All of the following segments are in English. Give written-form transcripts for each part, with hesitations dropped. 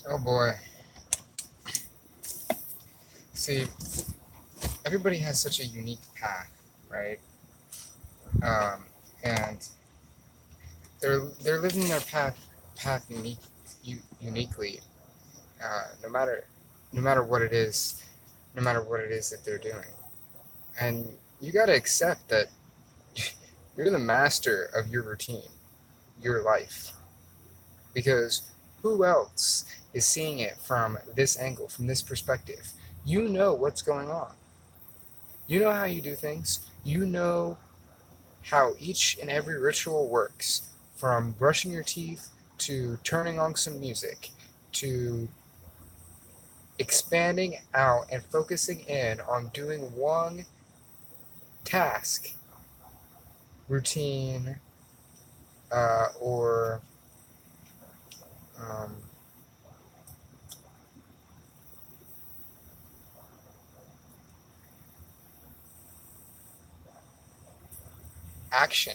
Oh boy. See, everybody has such a unique path, right? Um, and they're living their path uniquely, no matter what it is, no matter what it is that they're doing. And you got to accept that you're the master of your routine, your life, because who else is seeing it from this angle, from this perspective? You know what's going on. You know how you do things. You know how each and every ritual works, from brushing your teeth to turning on some music to expanding out and focusing in on doing one task, routine, or um, action.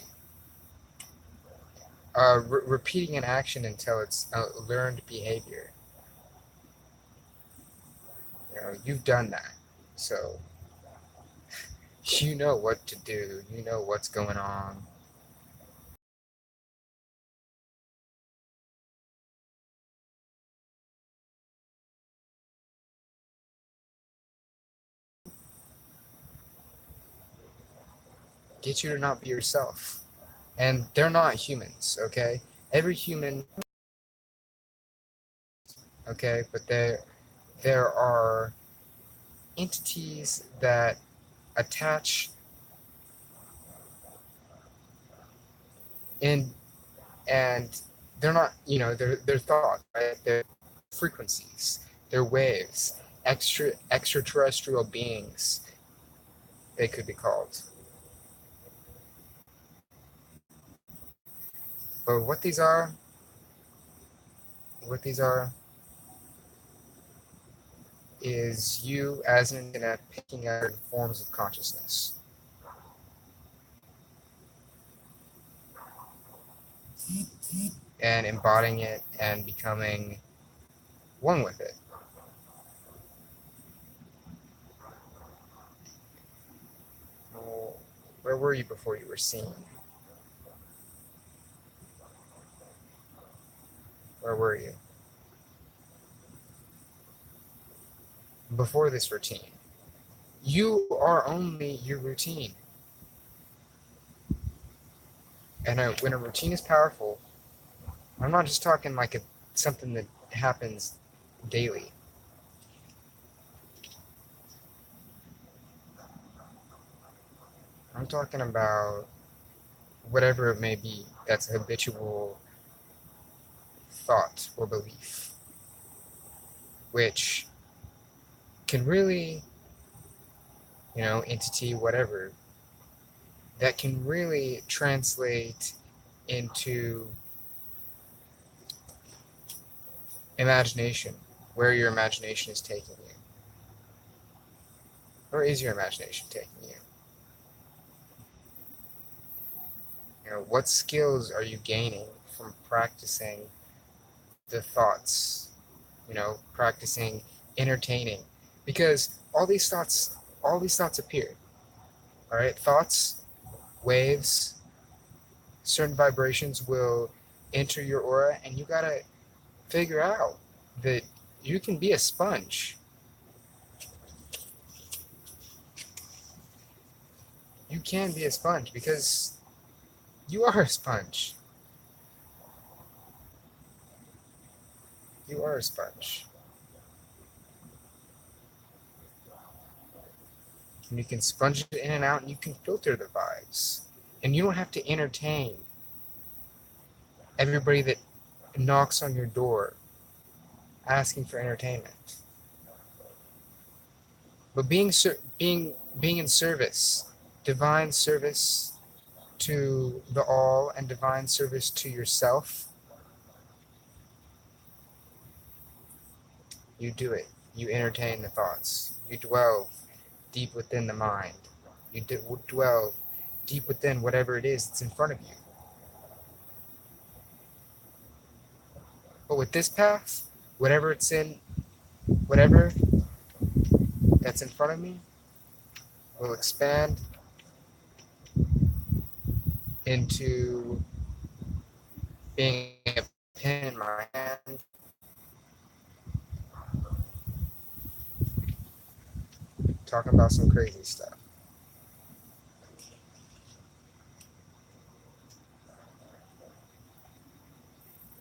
Repeating an action until it's a learned behavior. You know, you've done that. So you know what to do. You know what's going on. Get you to not be yourself. And they're not humans, okay? Every human, okay, but there are entities that attach in, and they're not, they're thoughts, right? They're frequencies, they're waves, extraterrestrial beings, they could be called. But what these are is you as an internet picking out forms of consciousness and embodying it and becoming one with it. Well, where were you before you were seen? Where were you before this routine? You are only your routine. And when a routine is powerful, I'm not just talking like something that happens daily. I'm talking about whatever it may be that's a habitual thought or belief, which can really, entity, whatever, that can really translate into imagination, where your imagination is taking you. Where is your imagination taking you? What skills are you gaining from practicing the thoughts, practicing entertaining? Because all these thoughts appear, all right? Thoughts, waves, certain vibrations will enter your aura, and you gotta figure out that you can be a sponge. You can be a sponge because you are a sponge. You are a sponge. And you can sponge it in and out, and you can filter the vibes. And you don't have to entertain everybody that knocks on your door asking for entertainment. But being in service, divine service to the all and divine service to yourself, you do it. You entertain the thoughts. You dwell deep within the mind. You dwell deep within whatever it is that's in front of you. But with this path, whatever whatever that's in front of me will expand into being a pen in my hand, talking about some crazy stuff.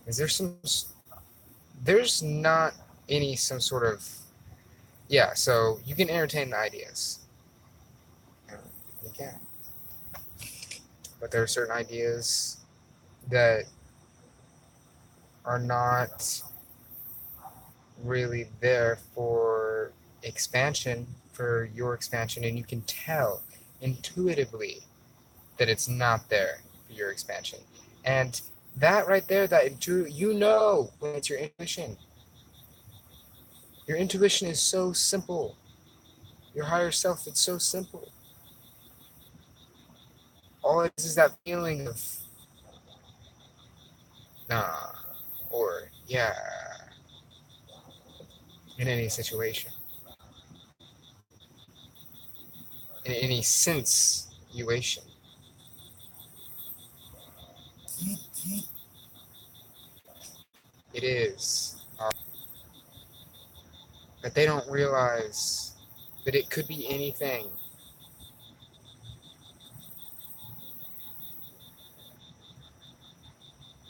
Is there there's not any some sort of, yeah, so you can entertain the ideas. You can. But there are certain ideas that are not really there for expansion, for your expansion, and you can tell intuitively that it's not there for your expansion. And that right there, you know when it's your intuition. Your intuition is so simple. Your higher self, it's so simple. All it is that feeling of nah or yeah in any situation, in any sensuation. It is. But they don't realize that it could be anything.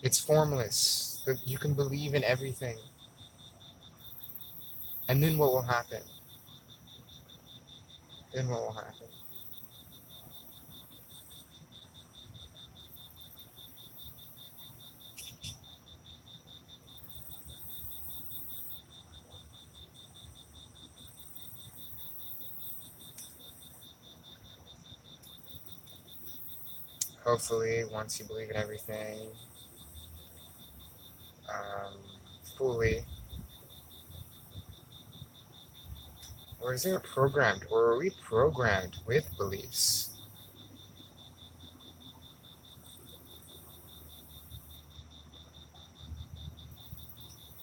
It's formless. That you can believe in everything. And then what will happen? Then what will happen? Hopefully, once you believe in everything um, fully, or is it programmed, or are we programmed with beliefs?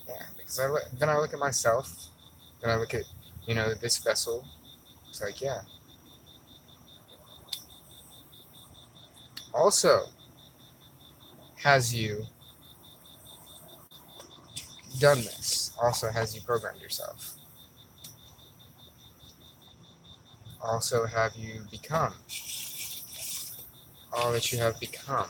Yeah, because then I look at myself, then I look at, this vessel. It's like, yeah. Also, has you done this? Also, has you programmed yourself? Also, have you become all that you have become?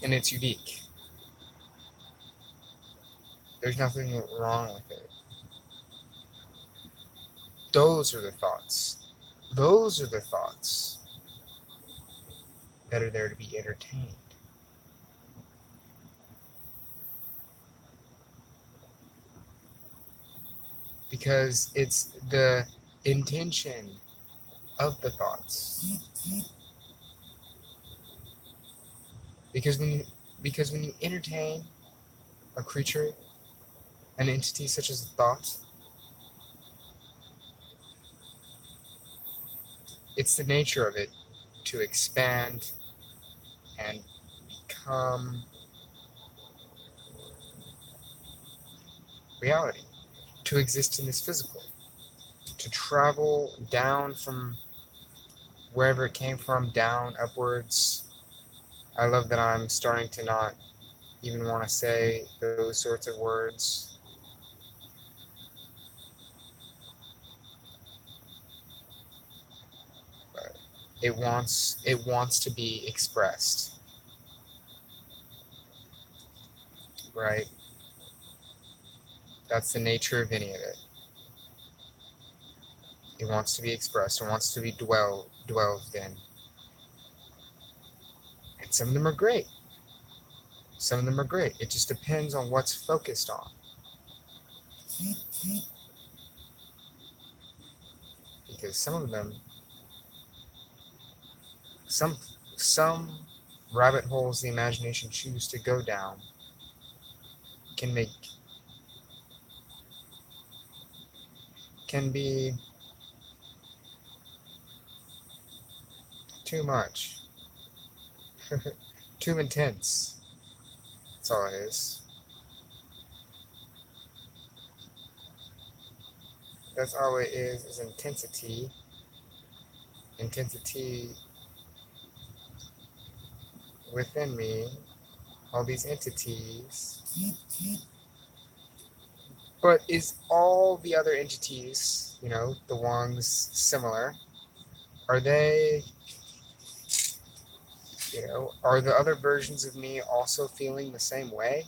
And it's unique. There's nothing wrong with it. Those are the thoughts. Those are the thoughts that are there to be entertained. Because it's the intention of the thoughts. Because when you entertain a creature, an entity such as a thought, it's the nature of it to expand and become reality, to exist in this physical, to travel down from wherever it came from, down, upwards. I love that I'm starting to not even want to say those sorts of words. But it wants to be expressed, right? That's the nature of any of it. It wants to be expressed. It wants to be dwelled in. And some of them are great. Some of them are great. It just depends on what's focused on. Because some of them, some rabbit holes the imagination choose to go down can make can be too much, too intense. That's all it is. That's all it is intensity. Intensity within me, all these entities. But is all the other entities, the ones similar, are they, are the other versions of me also feeling the same way?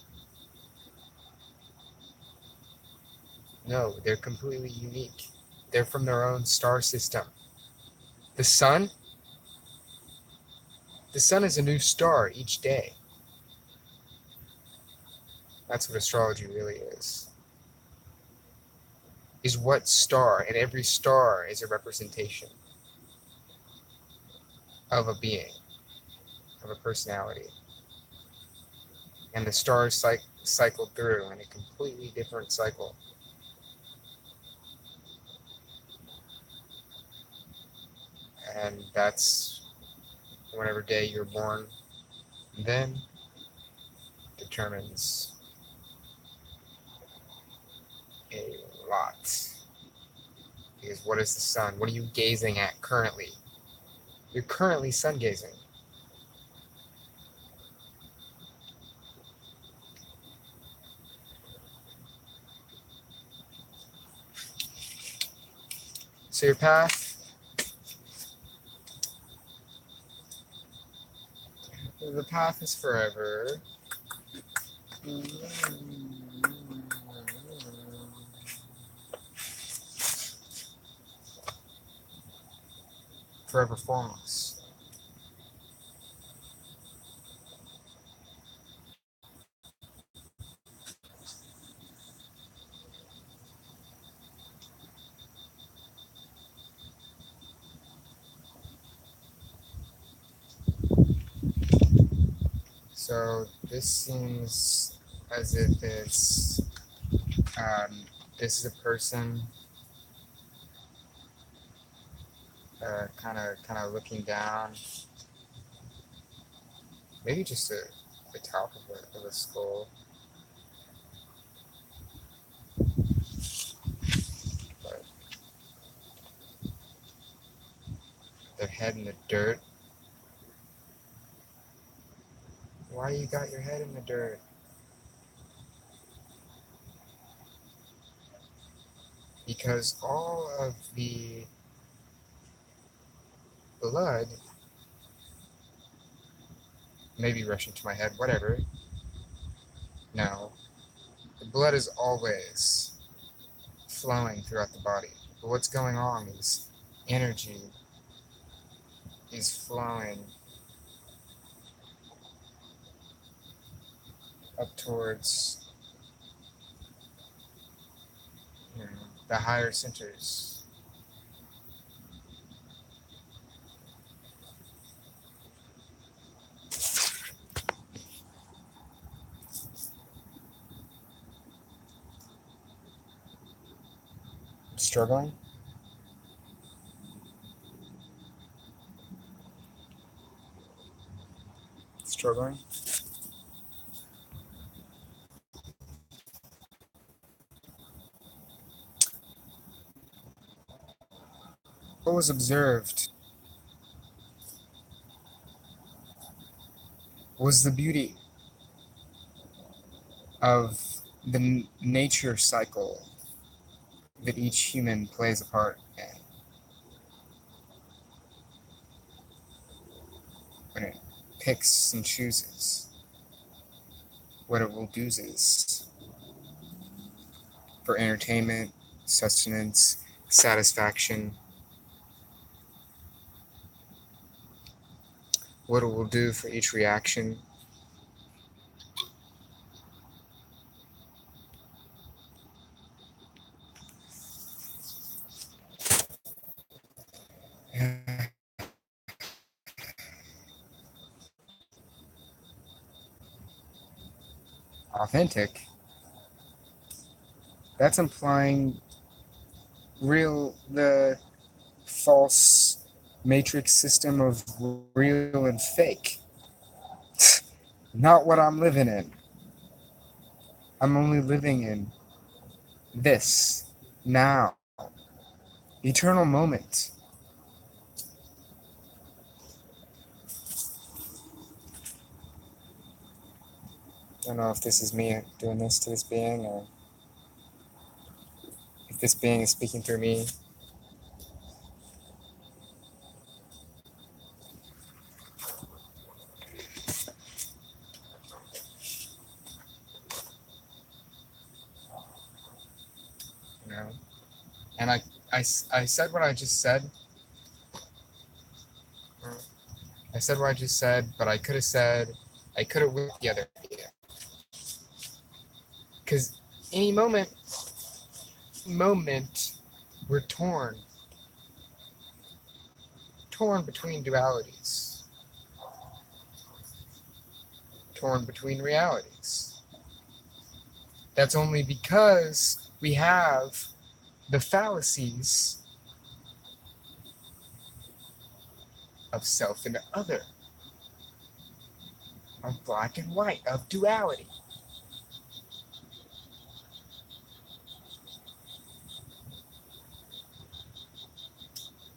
No, they're completely unique. They're from their own star system. The sun? The sun is a new star each day. That's what astrology really is what star, and every star is a representation of a being, of a personality. And the stars cycle through in a completely different cycle. And that's whatever day you're born, then determines a lot. Because what is the sun? What are you gazing at currently? You're currently sun gazing. So your path, the path is forever. Forever formless. So this seems as if it's this is a person kind of looking down, maybe just the top of a skull, but their head in the dirt. Why you got your head in the dirt? Because all of the blood, maybe rushing to my head, whatever. No, the blood is always flowing throughout the body. But what's going on is energy is flowing up towards the higher centers. Struggling? Struggling? What was observed was the beauty of the nature cycle that each human plays a part in. When it picks and chooses what it will do is for entertainment, sustenance, satisfaction, what it will do for each reaction. Authentic, that's implying the false matrix system of real and fake. Not what I'm living in. I'm only living in this, now, eternal moment. I don't know if this is me doing this to this being, or if this being is speaking through me. You know? And I said what I just said. I said what I just said, but I could have went the other idea. Because any moment, we're torn between dualities, torn between realities. That's only because we have the fallacies of self and other, of black and white, of duality.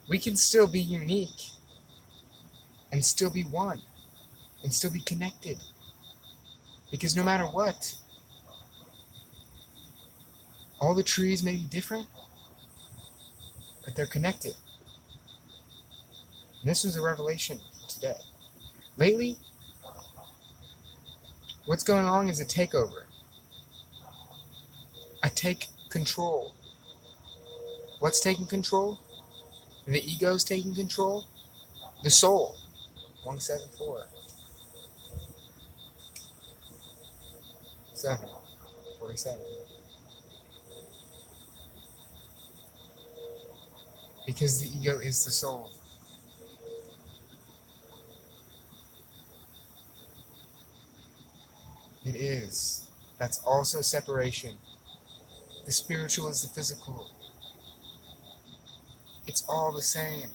We can still be unique and still be one and still be connected. Because no matter what, all the trees may be different, but they're connected. And this was a revelation today. Lately, what's going on is a takeover. I take control. What's taking control? The ego's taking control. The soul. 174. 47. Because the ego is the soul. It is. That's also separation. The spiritual is the physical. It's all the same.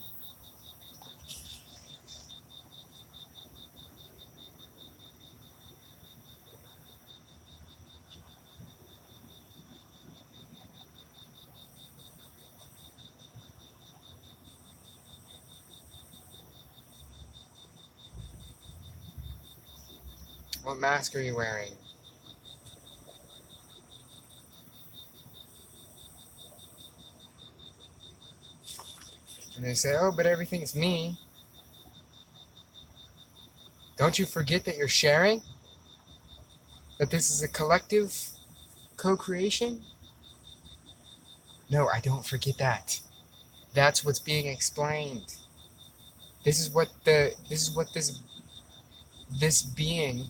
What mask are you wearing? And they say, oh, but everything's me. Don't you forget that you're sharing? That this is a collective co-creation? No, I don't forget that. That's what's being explained. This is what this being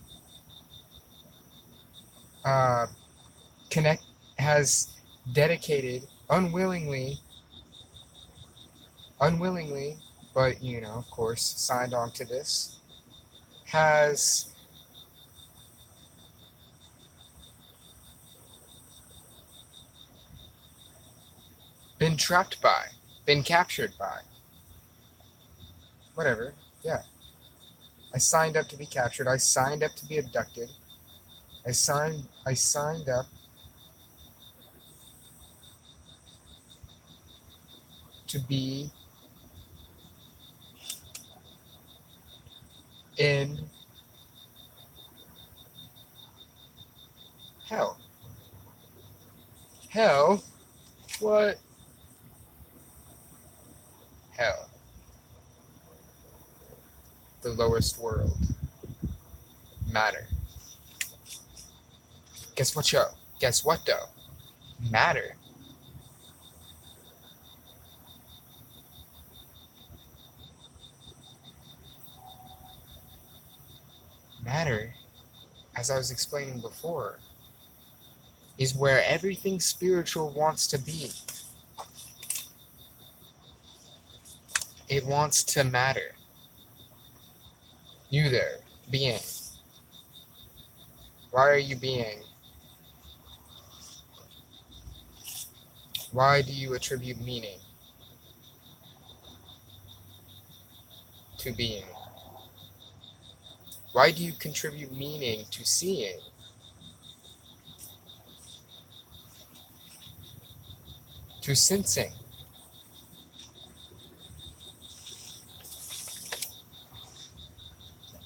connect has dedicated unwillingly, but of course, signed on to this, has been trapped by, been captured by. Whatever. Yeah. I signed up to be captured. I signed up to be abducted. I signed up to be in hell. Hell? What? Hell. The lowest world. Matter. Guess what, yo? Guess what, though? Matter. Matter, as I was explaining before, is where everything spiritual wants to be. It wants to matter. You there, being. Why are you being? Why do you attribute meaning to being? Why do you contribute meaning to seeing? To sensing?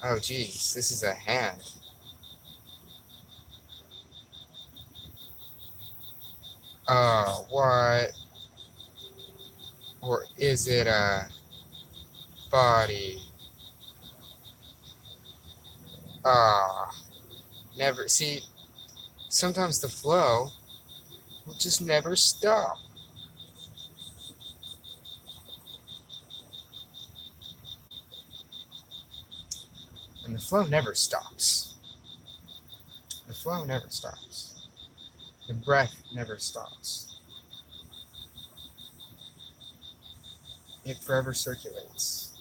Oh geez, this is a hand. What? Or is it a body? Ah, never. See, sometimes the flow will just never stop. And the flow never stops. The flow never stops. The breath never stops. It forever circulates.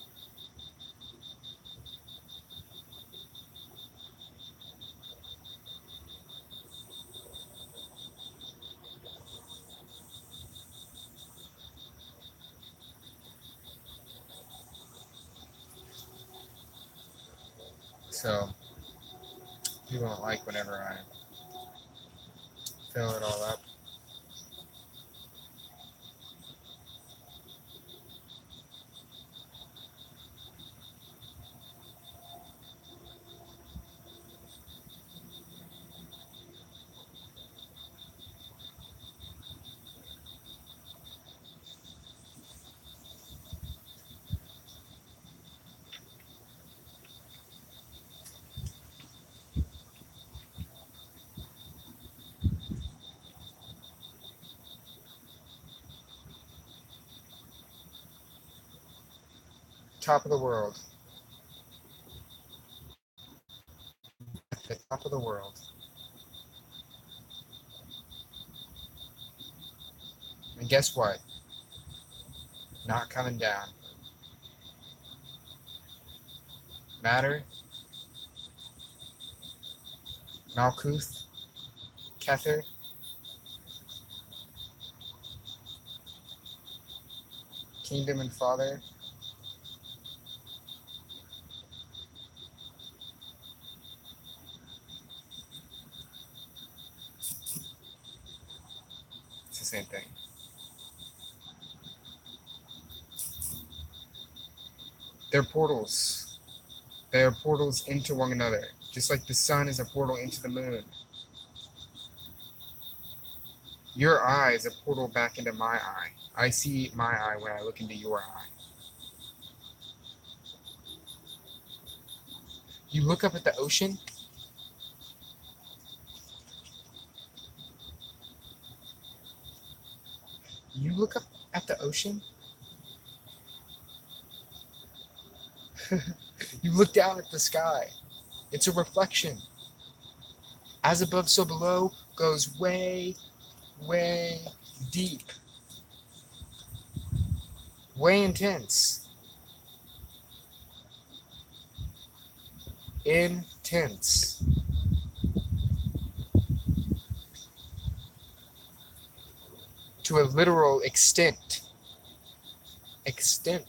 So, people don't like whenever I fill it all up. Top of the world. At the top of the world. And guess what? Not coming down. Matter, Malkuth, Kether, Kingdom and Father. It's the same thing. They're portals. They are portals into one another. Just like the sun is a portal into the moon. Your eye is a portal back into my eye. I see my eye when I look into your eye. You look up at the ocean. You look up at the ocean. You look down at the sky. It's a reflection. As above, so below goes way, way deep. Way intense. Intense. To a literal extent. Extent.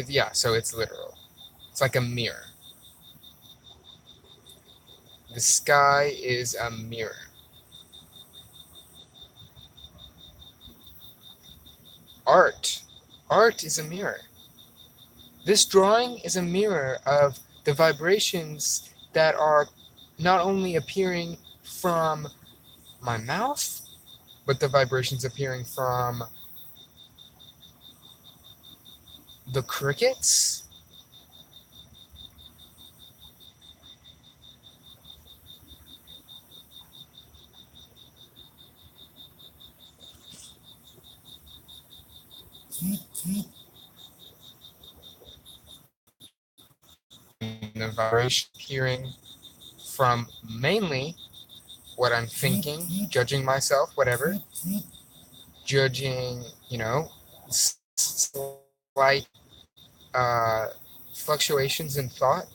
Yeah, so it's literal. It's like a mirror. The sky is a mirror. Art is a mirror. This drawing is a mirror of the vibrations that are not only appearing from my mouth, but the vibrations appearing from the crickets. The vibration appearing from mainly what I'm thinking, judging myself, whatever, judging, slight uh, fluctuations in thought.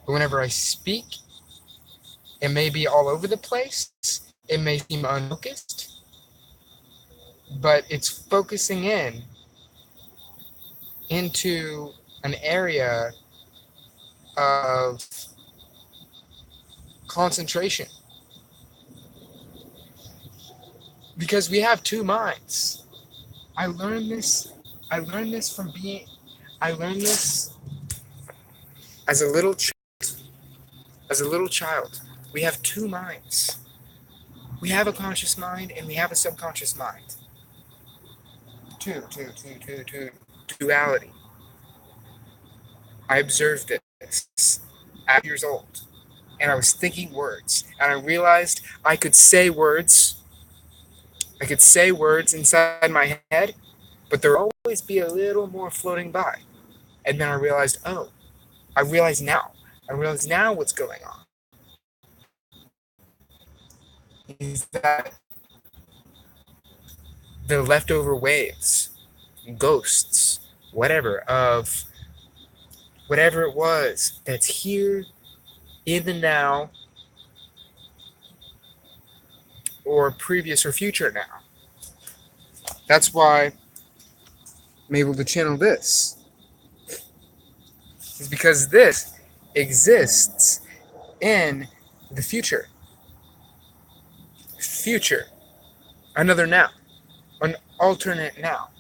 But whenever I speak, it may be all over the place. It may seem unfocused, but it's focusing into an area of concentration. Because we have two minds. I learned this. I learned this from being. I learned this as a little as a little child. We have two minds. We have a conscious mind and we have a subconscious mind. Duality. I observed this at years old, and I was thinking words, and I realized I could say words. I could say words inside my head, but there will always be a little more floating by. And then I realized, oh, I realize now. I realize now what's going on. Is that the leftover waves, ghosts, whatever it was that's here in the now or previous or future now. That's why I'm able to channel this. Is because this exists in the future. Future. Another now. An alternate now.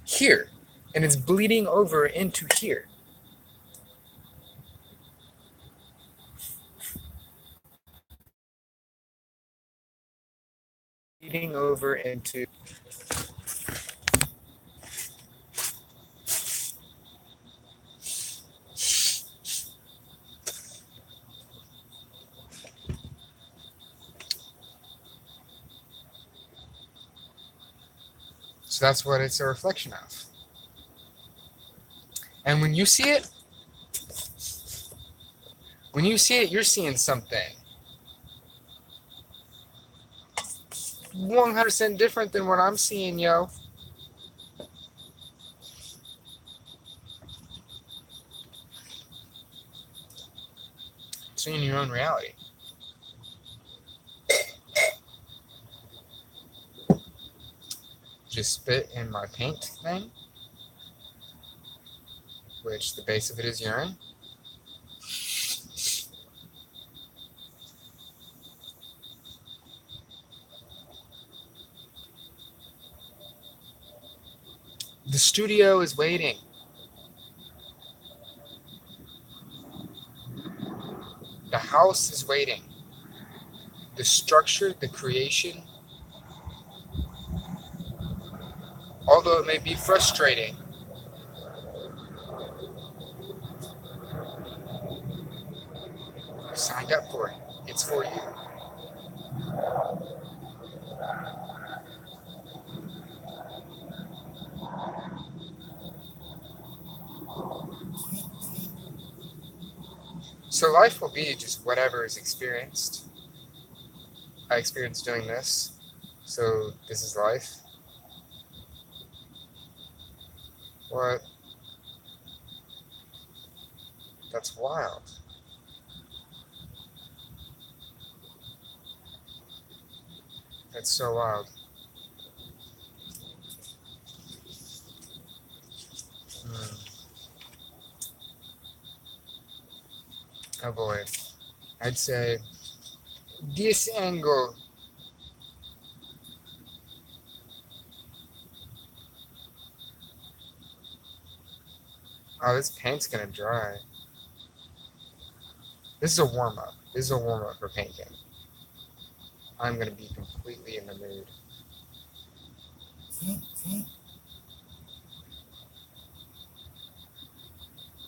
Here. And it's bleeding over into here. Bleeding over into. So that's what it's a reflection of. And when you see it, you're seeing something 100% different than what I'm seeing, yo. Seeing your own reality. Just spit in my paint thing, which the base of it is urine. The studio is waiting. The house is waiting. The structure, the creation, although it may be frustrating, you signed up for it. It's for you. So life will be just whatever is experienced. I experienced doing this, so this is life. What? That's wild. That's so wild. Oh boy. I'd say this angle. Oh, this paint's gonna dry. This is a warm-up. This is a warm-up for painting. I'm gonna be completely in the mood.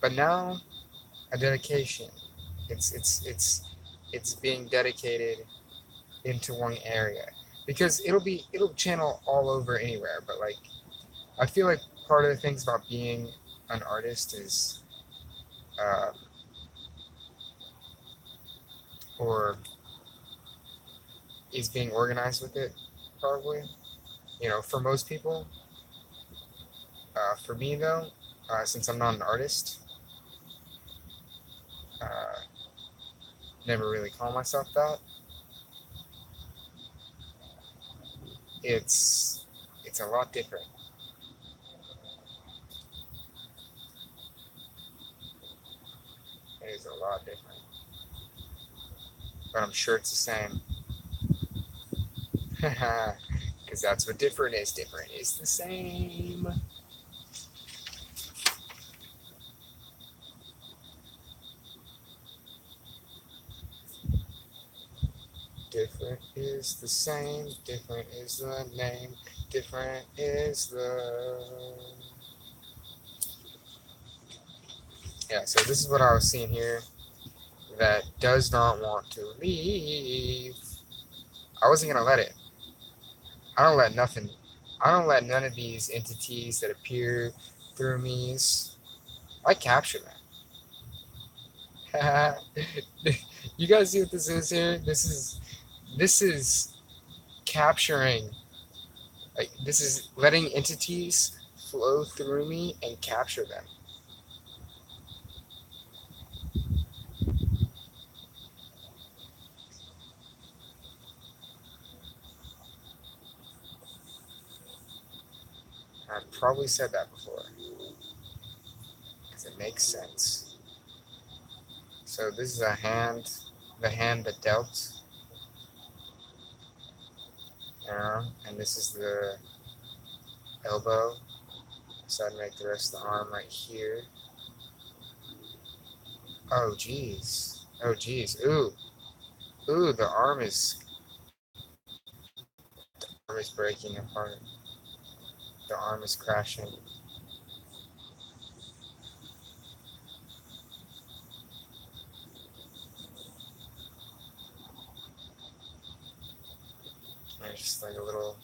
But now, a dedication. It's being dedicated into one area because it'll channel all over anywhere. But like, I feel like part of the things about being an artist is, uh, or is being organized with it, probably. For most people. For me, though, since I'm not an artist, uh, never really call myself that. It's a lot different. It is a lot different, but I'm sure it's the same. Because that's what different is. Different is the same. Different is the same. Different is the name. Different is the. Yeah, so this is what I was seeing here that does not want to leave. I wasn't going to let it. I don't let nothing. I don't let none of these entities that appear through me. I capture them. You guys see what this is here? This is capturing. Like, this is letting entities flow through me and capture them. I've probably said that before because it makes sense. So this is a hand, the hand that dealt, and this is the elbow. So I'd make the rest of the arm right here. Oh geez. Oh geez. Ooh. Ooh, the arm is breaking apart. The arm is crashing. There's just like a little.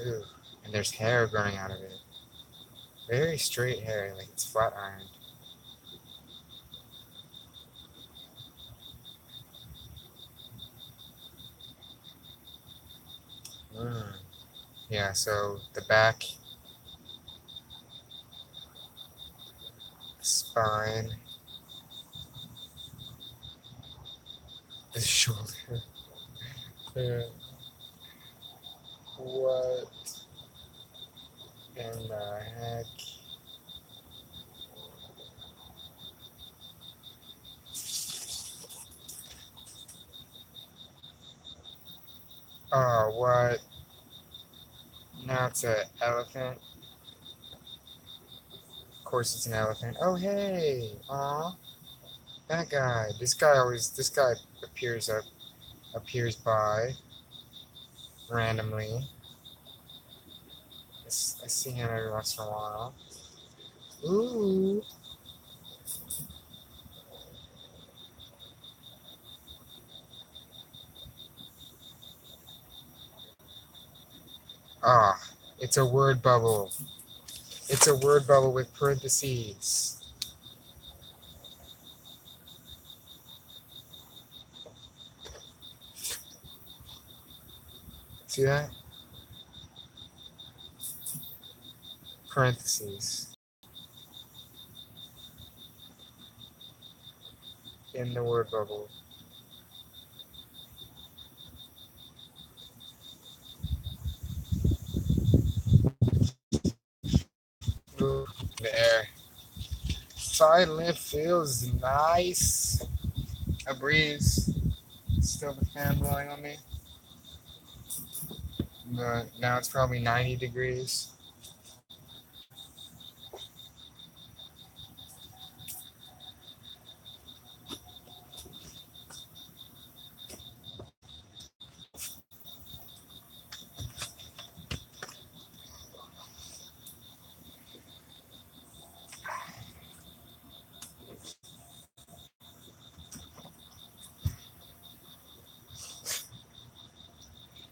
Ooh. And there's hair growing out of it. Very straight hair, like it's flat ironed. Mm. Yeah, so the back, spine, the shoulder. Yeah. What in the heck? Oh, what? Now it's an elephant. Of course it's an elephant. Oh, hey! Aw, that guy. This guy appears by randomly. I see him every once in a while. Ooh. Ah, it's a word bubble. It's a word bubble with parentheses. See that? Parentheses. In the word bubble. Ooh, the air. Finally feels nice. A breeze. Still the fan blowing on me. But now it's probably 90 degrees.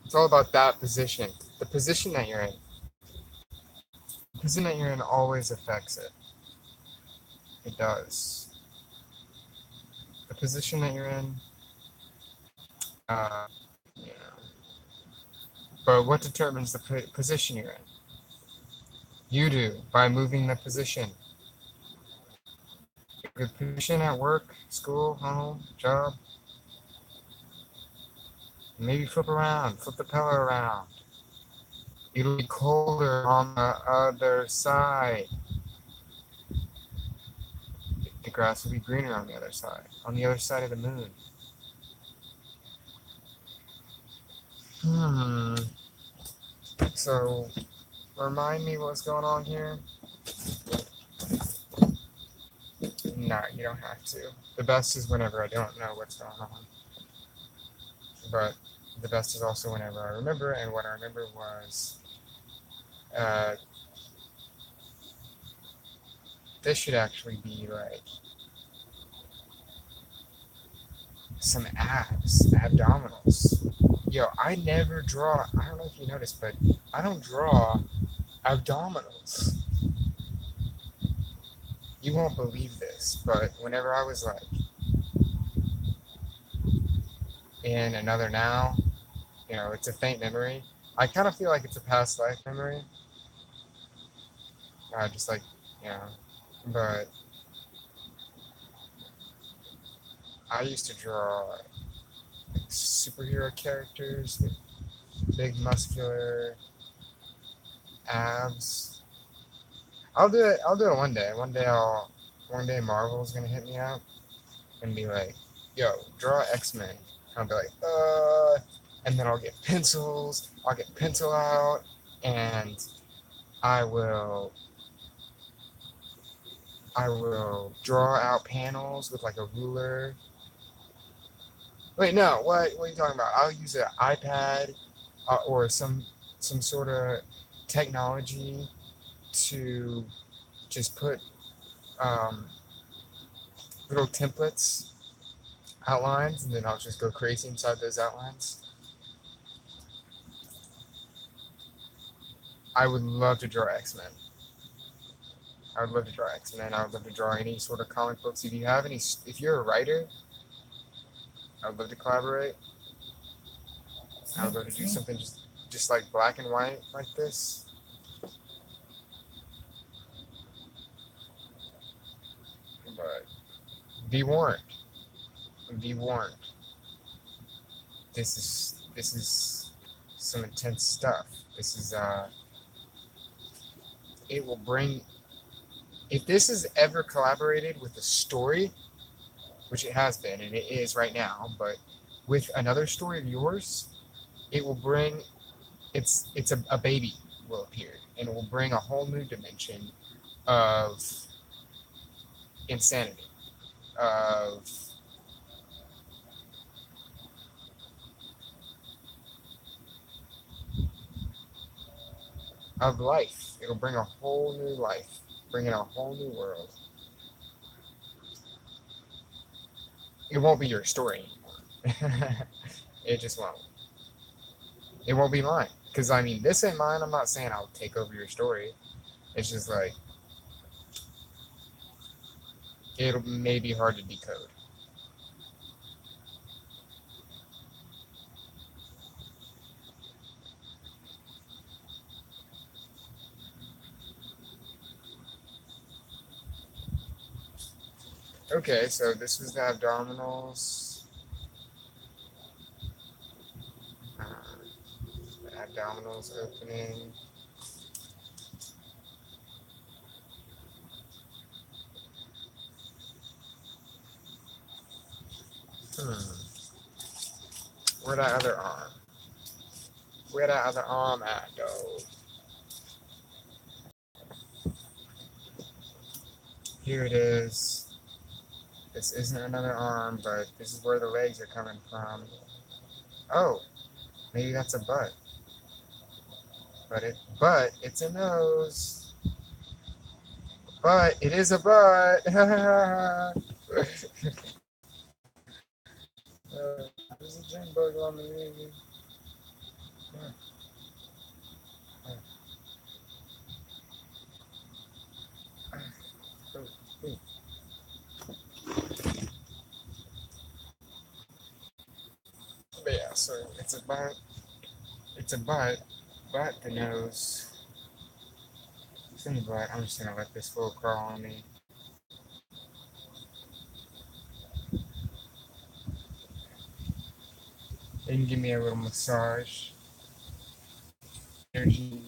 It's all about that position. The position that you're in. position that you're in always affects it. It does. The position that you're in, uh, you know. But what determines the position you're in? You do, by moving the position. Good position at work, school, home, job. Maybe flip the pillow around. It'll be colder on the other side. The grass will be greener on the other side of the moon. So, remind me what's going on here? No, you don't have to. The best is whenever I don't know what's going on. But the best is also whenever I remember, and what I remember was this should actually be like some abdominals. Yo, I never draw, I don't know if you noticed, but I don't draw abdominals. You won't believe this, but whenever I was like in another now, you know, it's a faint memory. I kind of feel like it's a past life memory. Just like, you know, but I used to draw like, superhero characters with big muscular abs. I'll do it. I'll do it one day. One day Marvel's gonna hit me up and be like, "Yo, draw X-Men." I'll be like, and then I'll get pencils. I'll get pencil out, and I will. I will draw out panels with like a ruler. Wait, no. What are you talking about? I'll use an iPad or some sort of technology to just put um, little templates, outlines, and then I'll just go crazy inside those outlines. I would love to draw X-Men. I would love to draw X-Men. I would love to draw any sort of comic books. If you're a writer, I would love to collaborate. I would love to do something just like black and white like this. But be warned. Be warned. This is some intense stuff. This is it will bring, if this is ever collaborated with a story, which it has been and it is right now, but with another story of yours, it will bring, a baby will appear and it will bring a whole new dimension of insanity, of life. It'll bring a whole new life, bring in a whole new world. It won't be your story anymore. It just won't. It won't be mine. Because, I mean, this ain't mine. I'm not saying I'll take over your story. It's just like, it may be hard to decode. Okay, so this was the abdominals. The abdominals opening. Where that other arm? Where that other arm at, though? Here it is. This isn't another arm, but this is where the legs are coming from. Oh, maybe that's a butt. But it's a nose. But it is a butt. There's a gym bug on me. But yeah, so it's a butt, the nose. Same butt. I'm just gonna let this fool crawl on me. They can give me a little massage, energy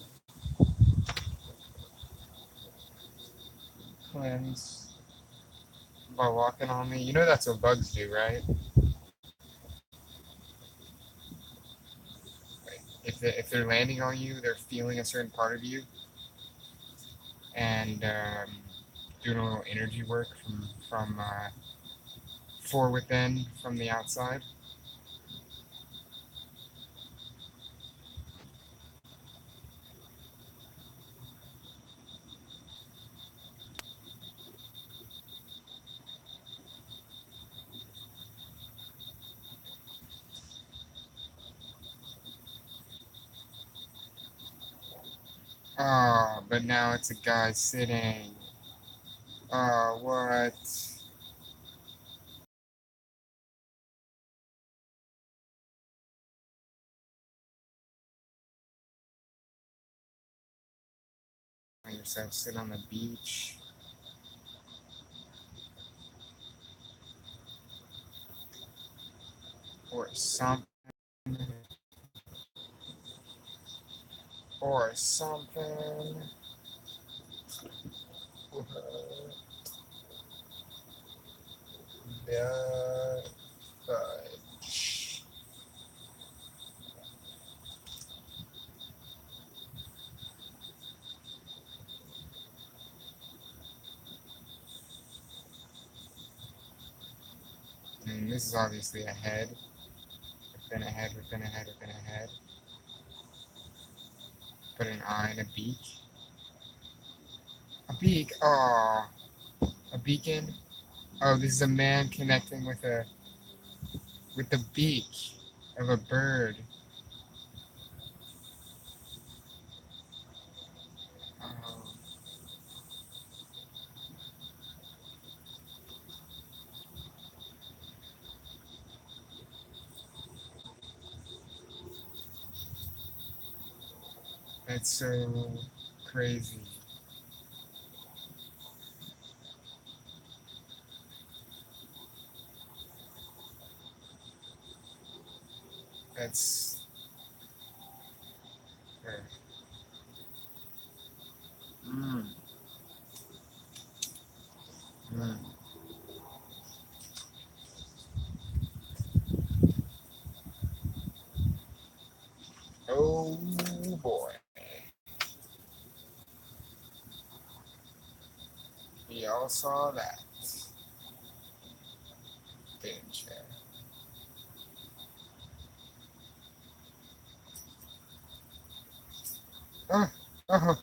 cleanse by walking on me. You know that's what bugs do, right? Like if they're landing on you, they're feeling a certain part of you and doing a little energy work from for within from the outside. Oh, but now it's a guy sitting. Oh, what? Let yourself sit on the beach or something or something. Yeah, fudge. And this is obviously a head. Within a head, within a head, within a head. Put an eye and a beak. A beak? Oh, a beacon? Oh, this is a man connecting with the beak of a bird. Oh, that's so crazy. That's mm, mm. Oh boy. We all saw that, didn't you? Oh, oh.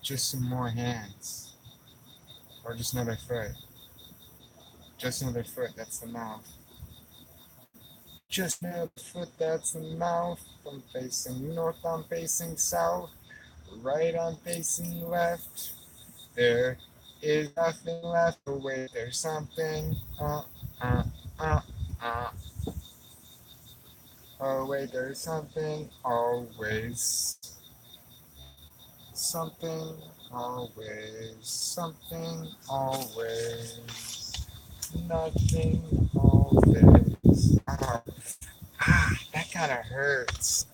Just some more hands. Or just another foot. Just another foot, that's the mouth. Just another foot, that's the mouth. I'm facing north, I'm facing south. Right, I'm facing left. There is nothing left. Oh, wait, there's something. Uh, uh. Oh, wait, there's something. Always. Something. Always. Something. Always. Nothing. Always. Oh, that kind of hurts.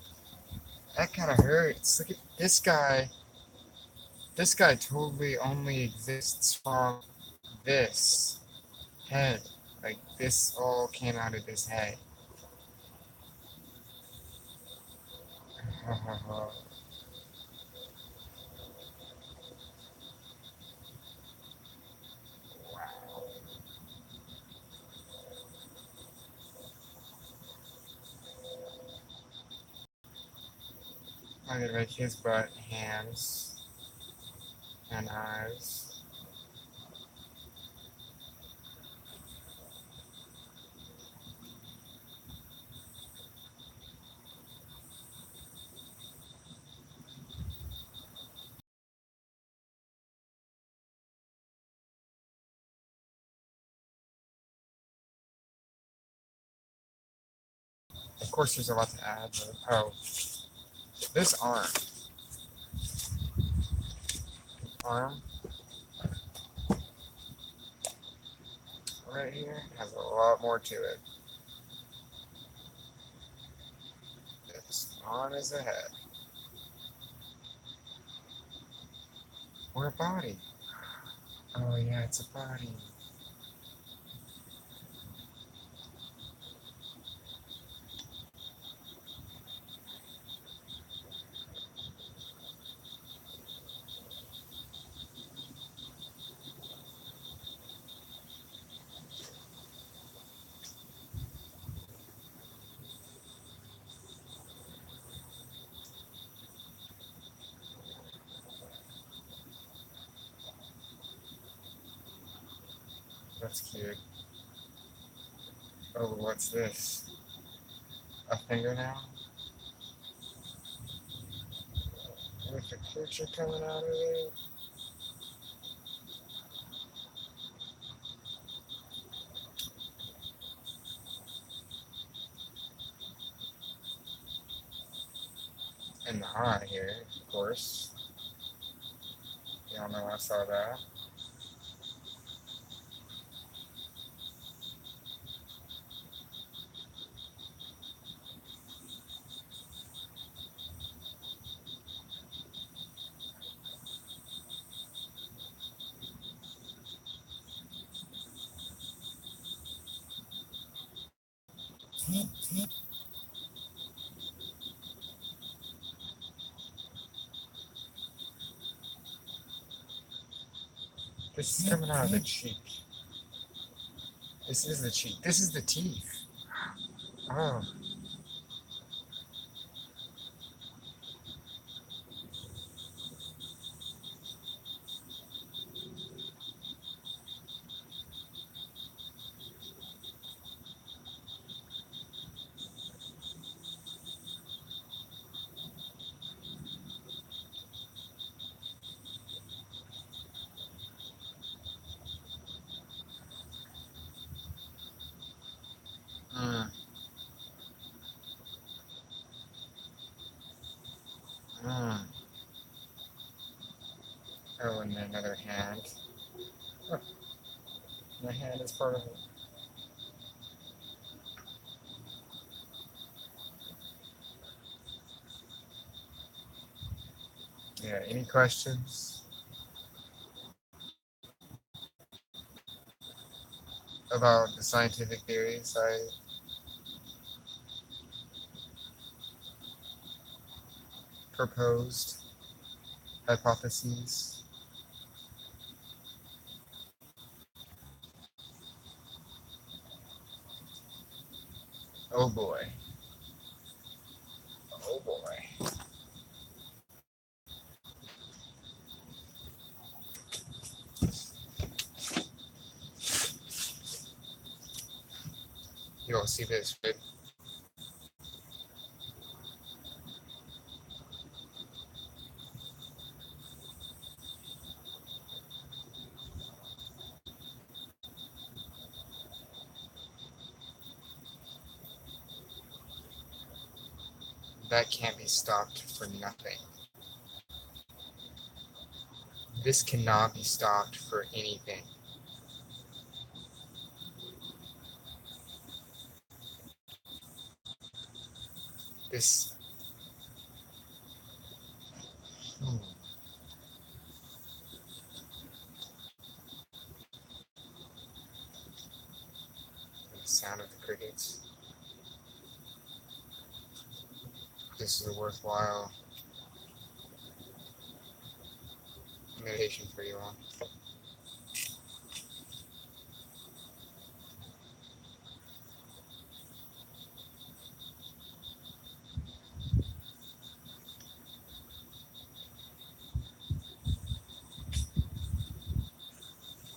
That kind of hurts. Look at this guy. This guy totally only exists from this head. Like, this all came out of this head. Wow. I'm gonna make his butt hands and eyes. Of course, there's a lot to add, but oh, this arm right here has a lot more to it. This arm is a head or a body. Oh yeah, it's a body. That's cute. Oh, what's this? A fingernail? With a creature coming out of it? And the eye here, of course. Y'all know I saw that. This is coming out of the cheek. This is the cheek. This is the teeth. Oh, mm, mm. Oh, and another hand. Oh, my hand is part of it. Yeah, any questions about the scientific theories I proposed? Hypotheses? Oh boy. Oh boy. You all see this, right? That can't be stopped for nothing. This cannot be stopped for anything. This. Hmm, the sound of the crickets. This is a worthwhile meditation for you all.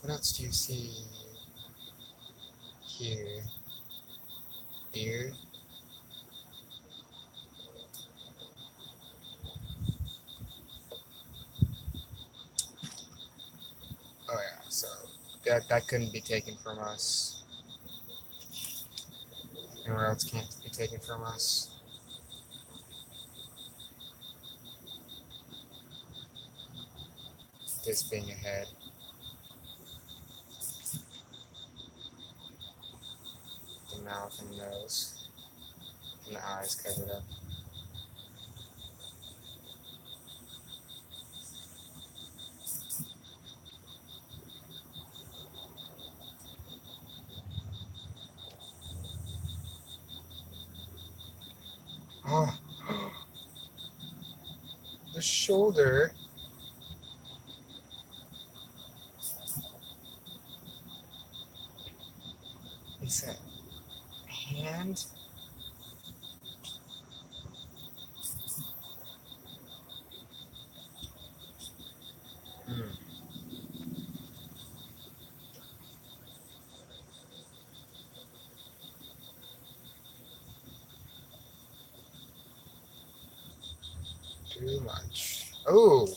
What else do you see here? Beard? Oh yeah, so that couldn't be taken from us. Anywhere else can't be taken from us. This being ahead. The mouth and nose. And the eyes covered up. Oh, the shoulder. It's a hand. Hmm. Too much. Oh,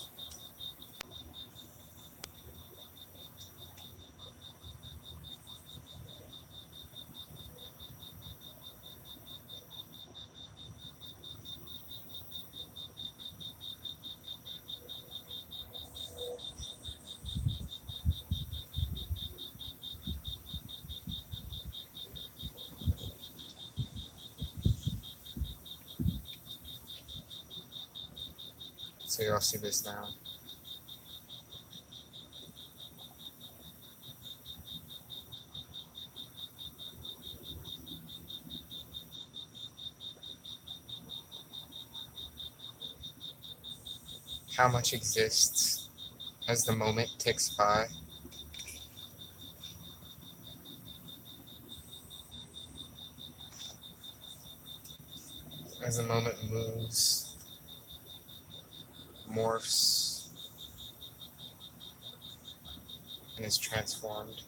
so y'all see this now. How much exists as the moment ticks by. As the moment moves, morphs, and is transformed.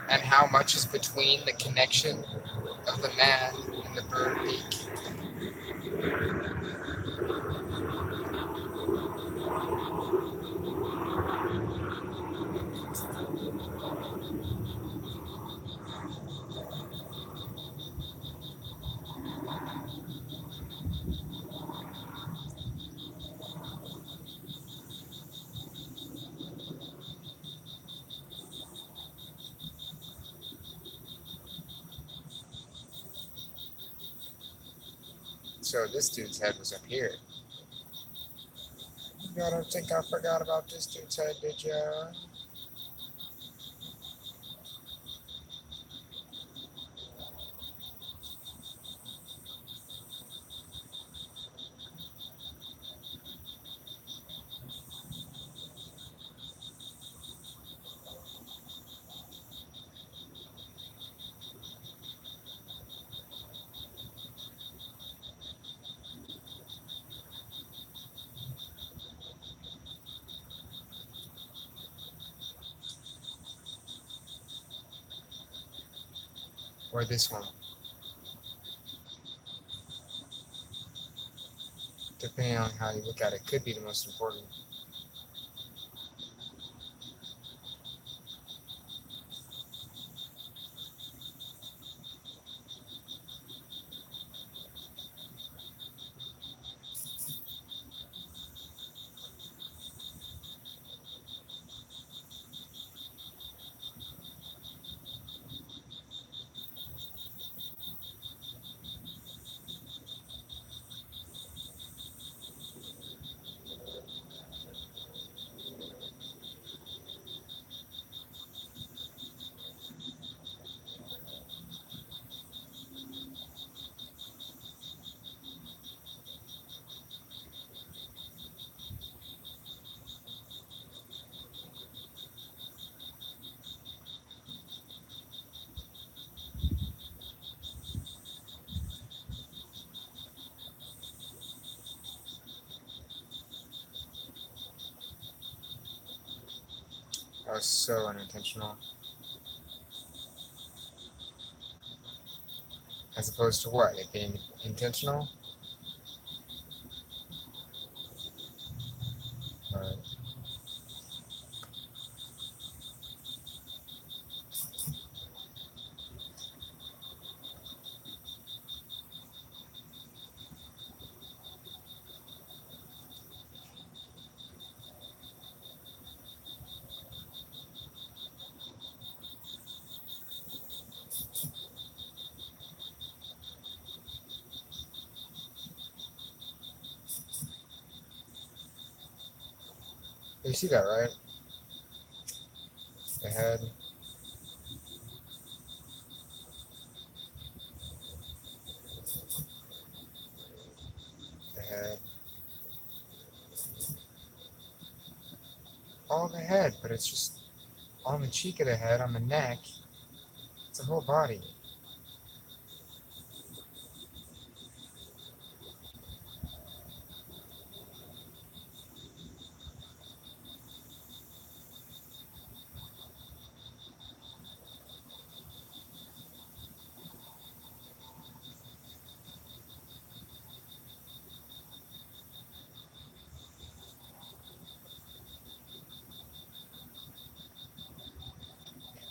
And how much is between the connection of the man and the bird beak. So this dude's head was up here. You don't think I forgot about this dude's head, did ya? Or this one? Depending on how you look at it, could be the most important. That was so unintentional. as opposed to what? It being intentional? Right. You see that, right? The head, the head, all the head, but it's just on the cheek of the head, on the neck. It's the whole body.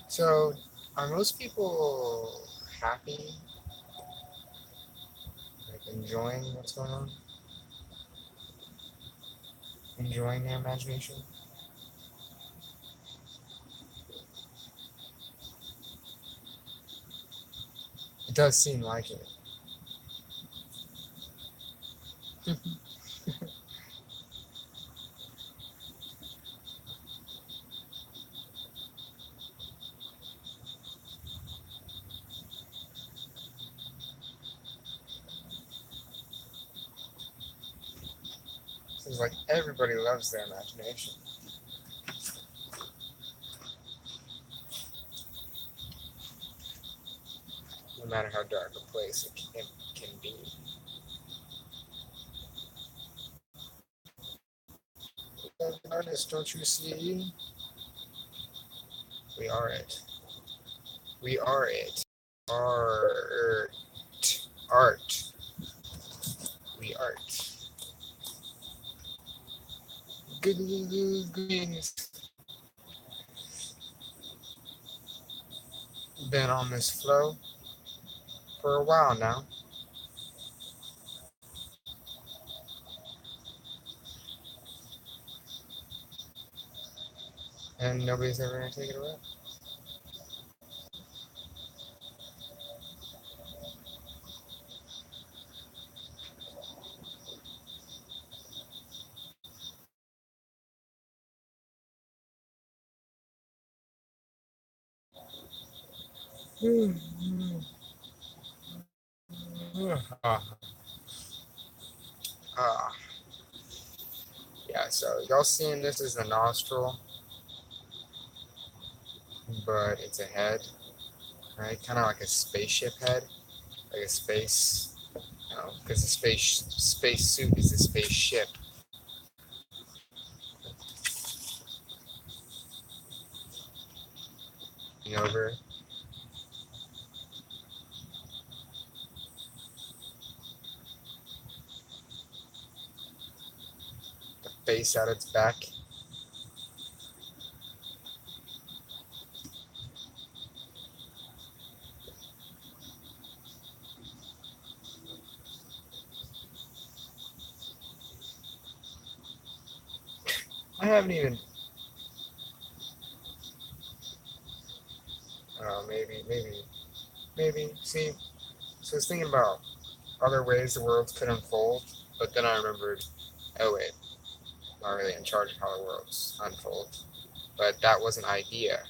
So, are most people happy, like enjoying what's going on? Enjoying their imagination? It does seem like it. Seems like everybody loves their imagination, no matter how dark a place it can be. As an artist, don't you see? We are it. We are it. Art. Art. We art. Greetings. Been on this flow for a while now, and nobody's ever gonna take it away. Ah, yeah. So y'all seeing this as the nostril, but it's a head, right? Kind of like a spaceship head, like a space. Because the space suit is a spaceship. Over the face at its back. I haven't even. Maybe. See, so I was thinking about other ways the worlds could unfold, but then I remembered, oh wait, I'm not really in charge of how the worlds unfold. But that was an idea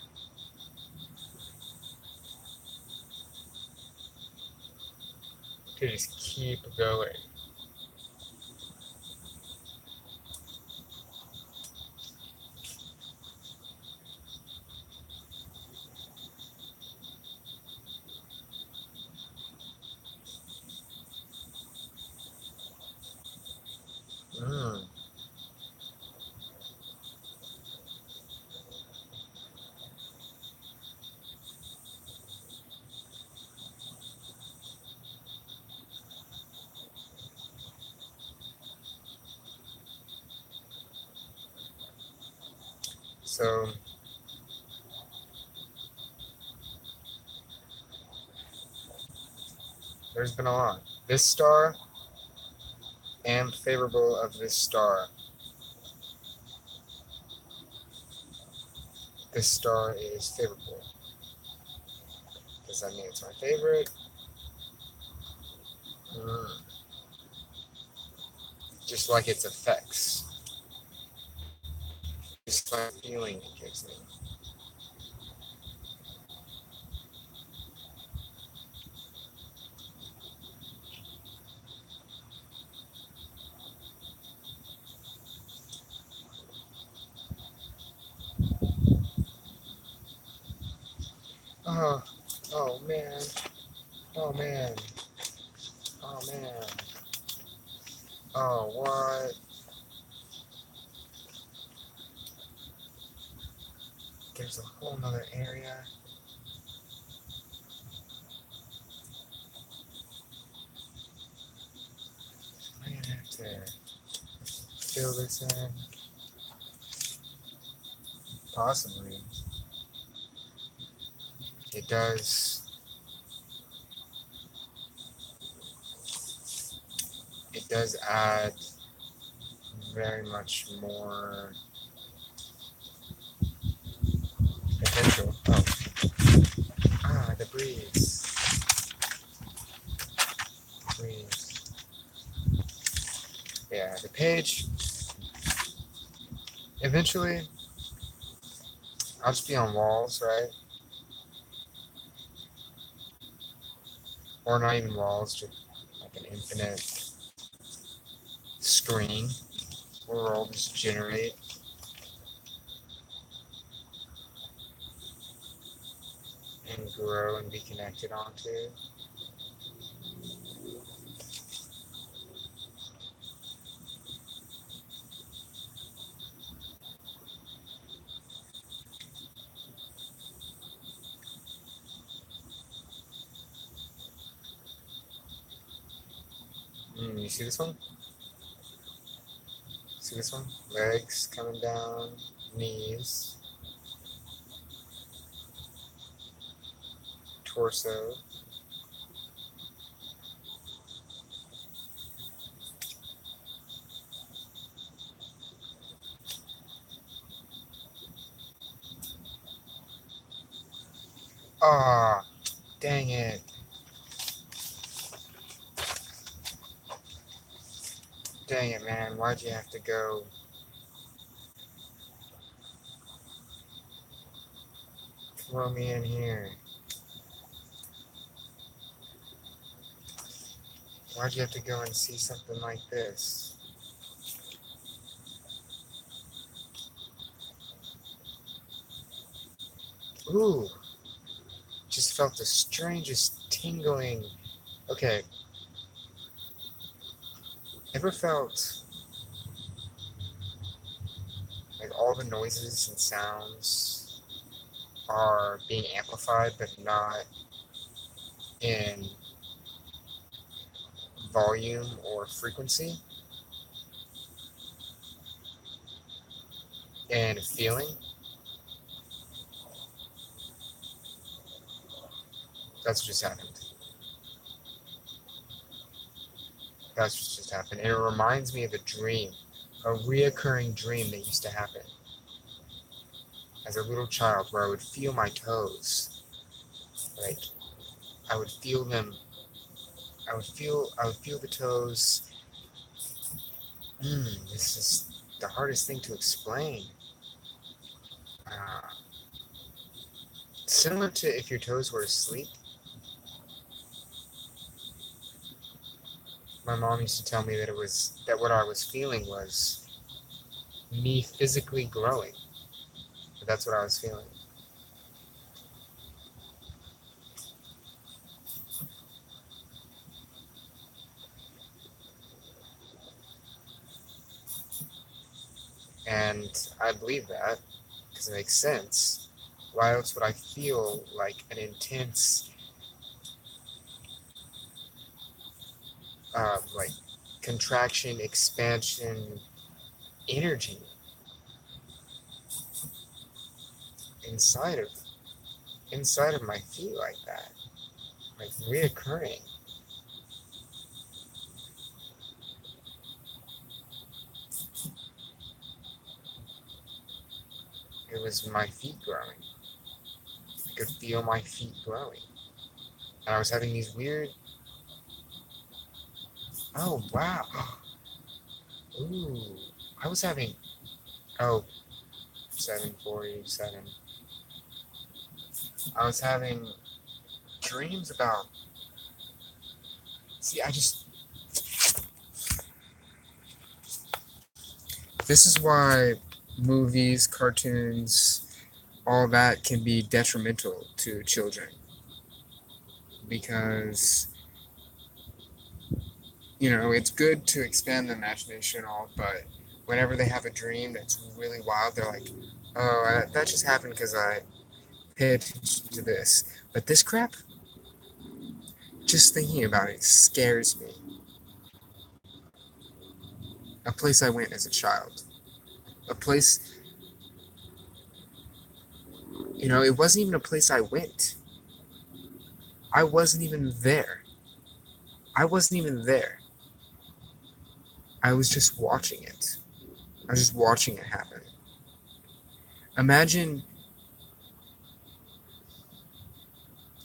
to just keep going. Mm. So there's been a lot. This star, am favorable of this star. This star is favorable. Does that mean it's my favorite? Just like its effects. Just like the feeling it gives me. Oh, oh man. Oh man. Oh man. Oh, what? There's a whole nother area. I'm gonna have to fill this in. Possibly. It does. It does add very much more potential. Oh. Ah, the breeze. Breeze. Yeah, the page. Eventually, I'll just be on walls, right? Or not even walls, just like an infinite screen where we'll all just generate and grow and be connected onto. You see this one? See this one? Legs coming down, knees, torso. Ah, dang it. Dang it, man. Why'd you have to go? Throw me in here. Why'd you have to go and see something like this? Ooh, just felt the strangest tingling. Okay, ever felt like all the noises and sounds are being amplified but not in volume or frequency and feeling? That's what just happened. That's what just happened. And it reminds me of a dream, a reoccurring dream that used to happen as a little child where I would feel my toes. Like I would feel them. I would feel the toes. This is the hardest thing to explain. Uh, Similar to if your toes were asleep. My mom used to tell me that what I was feeling was me physically growing. But that's what I was feeling. And I believe that because it makes sense. Why else would I feel like an intense, like contraction, expansion, energy? inside of my feet like that, like reoccurring. It was my feet growing. I could feel my feet growing. And I was having these weird. Oh, wow. Ooh. I was having. Oh, 747. I was having dreams about. See, I just. This is why movies, cartoons, all that can be detrimental to children. Because, it's good to expand the imagination and all, but whenever they have a dream that's really wild, they're like, oh, that just happened because I paid attention to this. But this crap, just thinking about it scares me. A place I went as a child. A place, it wasn't even a place I went. I wasn't even there. I wasn't even there. I was just watching it. I was just watching it happen. Imagine,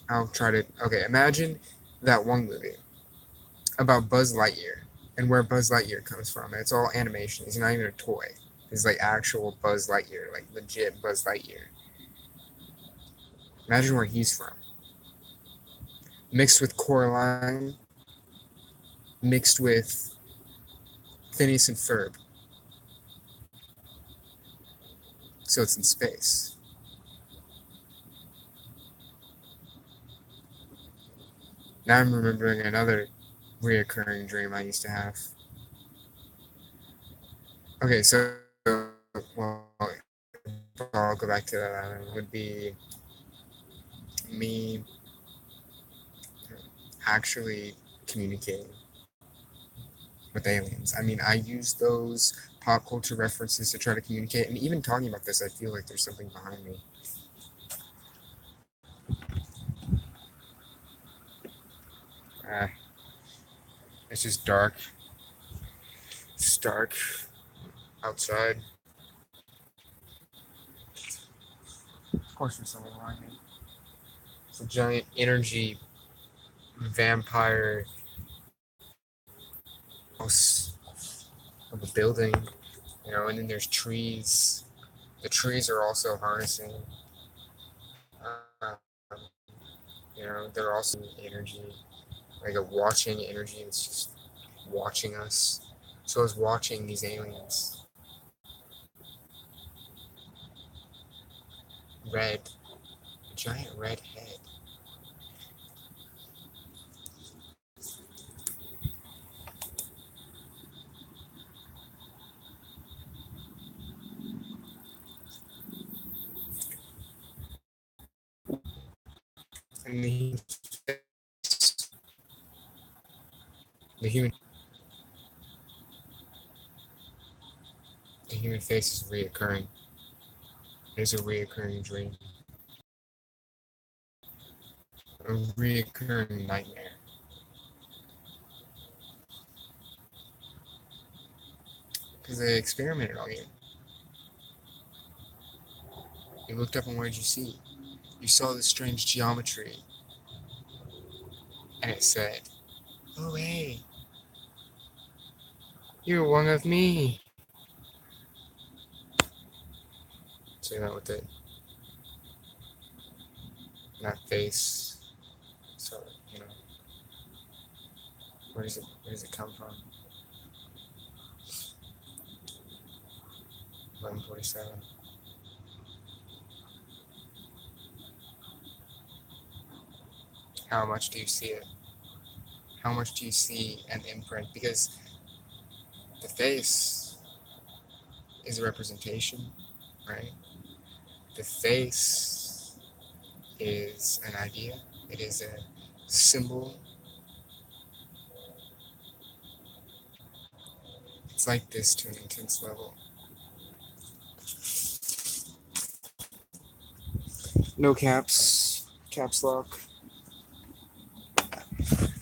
imagine that one movie about Buzz Lightyear and where Buzz Lightyear comes from. It's all animation. He's not even a toy. It's like actual Buzz Lightyear, like legit Buzz Lightyear. Imagine where he's from. Mixed with Coraline, mixed with Phineas and Ferb. So it's in space. Now I'm remembering another reoccurring dream I used to have. Okay, so, well, I'll go back to that. It would be me actually communicating with aliens. I mean, I use those pop culture references to try to communicate, and even talking about this, I feel like there's something behind me. Uh, it's just dark. It's dark outside. Of course, there's someone behind me. It's a giant energy vampire house of a building, and then there's trees. The trees are also harnessing, uh, they're also energy, like a watching energy that's just watching us. So I was watching these aliens. Red, a giant red head. And the human, the human face is reoccurring. There's a reoccurring dream, a reoccurring nightmare. Because they experimented on you. You looked up and what did you see? You saw this strange geometry, and it said, "Oh hey, you're one of me." Say that with it, that face. So where does it come from? 1147. How much do you see it? How much do you see an imprint? Because the face is a representation, right? The face is an idea. It is a symbol. It's like this to an intense level. No caps. Caps lock.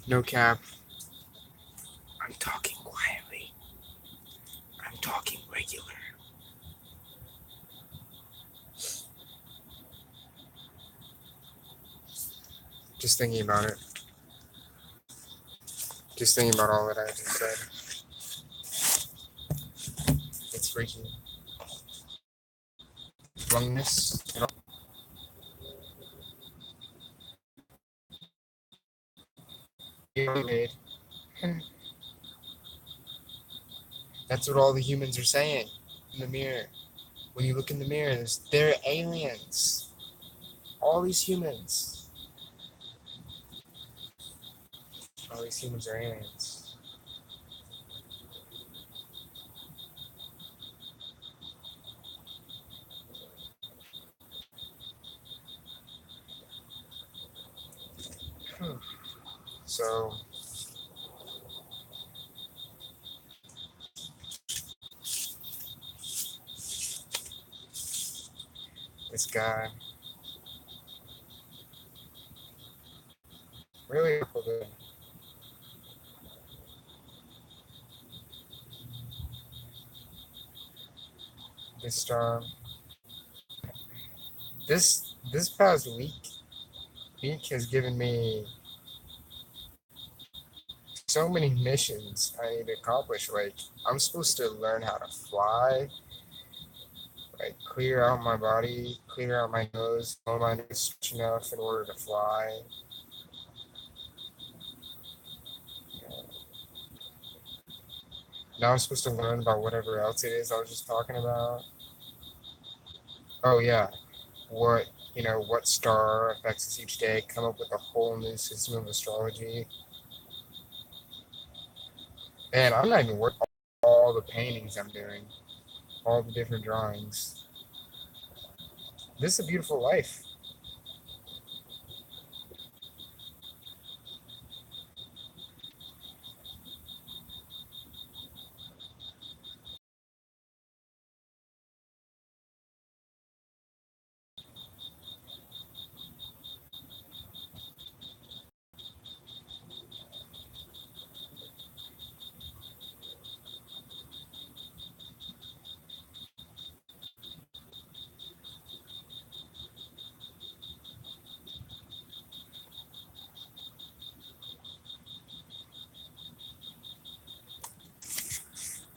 No cap. I'm talking quietly. I'm talking regular. Just thinking about it. Just thinking about all that I just said. It's freaky. Wrongness. Made. That's what all the humans are saying in the mirror. When you look in the mirror, they're aliens. All these humans. All these humans are aliens. So, this guy really good. This this past week has given me so many missions I need to accomplish. Like, I'm supposed to learn how to fly, like clear out my body, clear out my nose, all my nose stretch enough in order to fly. Now I'm supposed to learn about whatever else it is I was just talking about. Oh yeah, what what star affects us each day. Come up with a whole new system of astrology. And I'm not even worried about all the paintings I'm doing, all the different drawings. This is a beautiful life.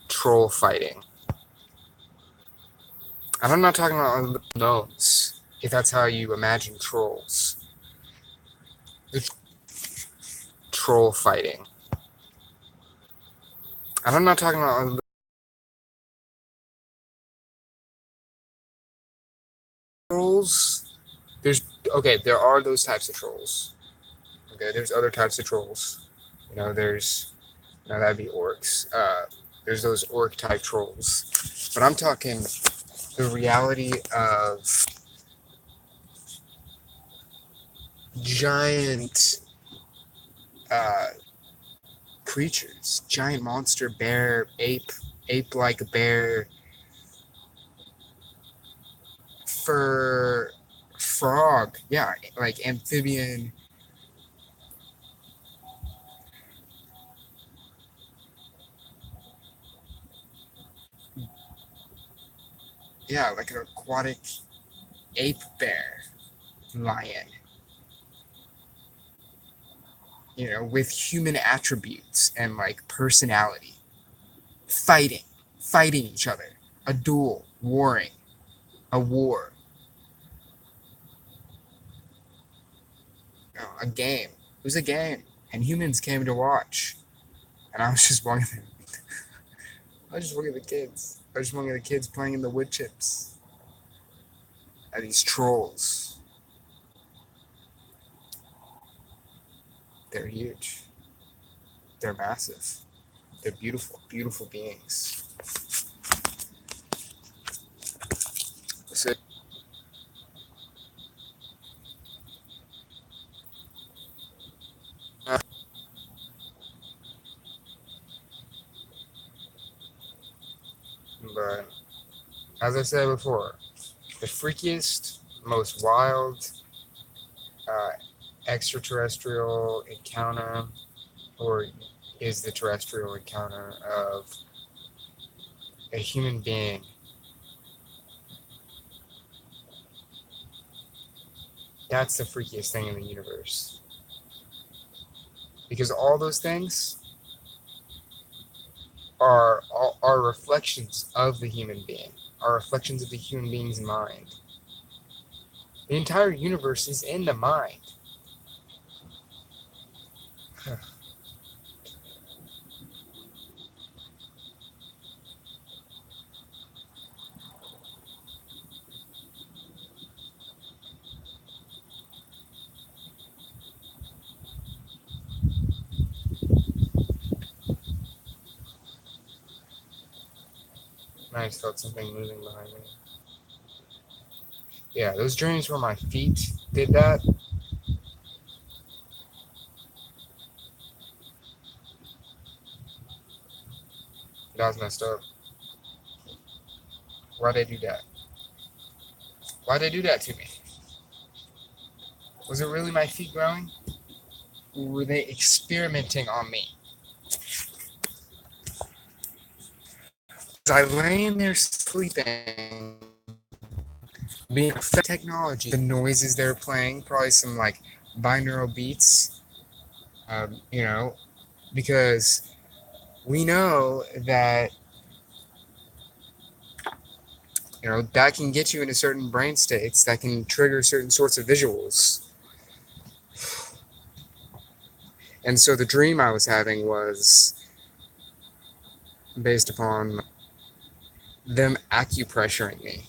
Troll fighting. And I'm not talking about those, if that's how you imagine trolls. The troll fighting. And I'm not talking about trolls. There are those types of trolls. Okay, there's other types of trolls. That'd be orcs. There's those orc type trolls. But I'm talking the reality of giant uh, creatures, giant monster bear, ape-like bear, fur, frog, yeah, like amphibian. Yeah, like an aquatic ape bear, lion, with human attributes and like personality, fighting, fighting each other, a duel, warring, a war, a game. It was a game, and humans came to watch, and I was just one of them. I was just one of the kids. I was just one of the kids playing in the wood chips. At these trolls. They're huge. They're massive. They're beautiful, beautiful beings. So, but as I said before, the freakiest most wild uh, extraterrestrial encounter, or is the terrestrial encounter of a human being that's the freakiest thing in the universe. Because all those things are reflections of the human being, are reflections of the human being's mind. The entire universe is in the mind. I just felt something moving behind me. Yeah, those dreams where my feet did that. That was messed up. Why'd they do that? Why'd they do that to me? Was it really my feet growing? Or were they experimenting on me? As I lay in there sleeping, being technology, the noises they're playing, probably some like binaural beats, you know, because we know that, you know, that can get you into certain brain states that can trigger certain sorts of visuals. And so the dream I was having was based upon them acupressuring me.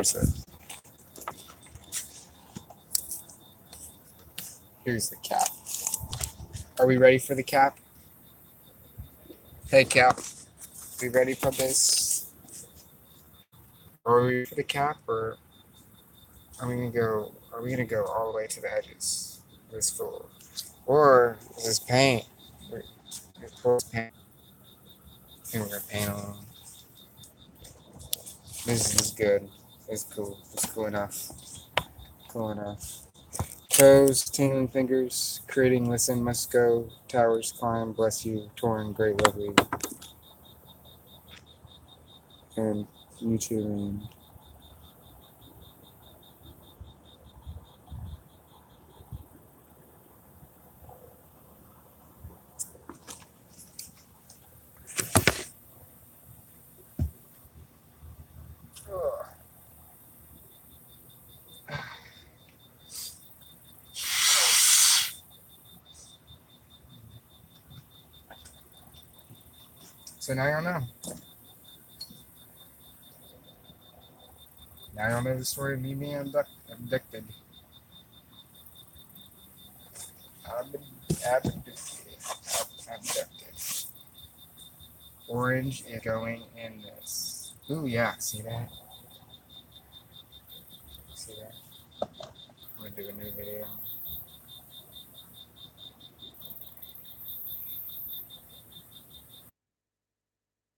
So here's the cap. Are we ready for the cap? Hey, Cap. We ready for this? Are we ready for the cap, or are we gonna go? Are we gonna go all the way to the edges of this floor, or is this paint? Paint. I think we're gonna paint on. This is good. It's cool. It's cool enough. Cool enough. Toes, tingling fingers, creating, listen, must go, towers, climb, bless you, torn, great, lovely, and YouTube and so now y'all know. Now y'all know the story of me being abducted. Abducted. Orange is going in this. Ooh, yeah, see that? See that? I'm gonna do a new video.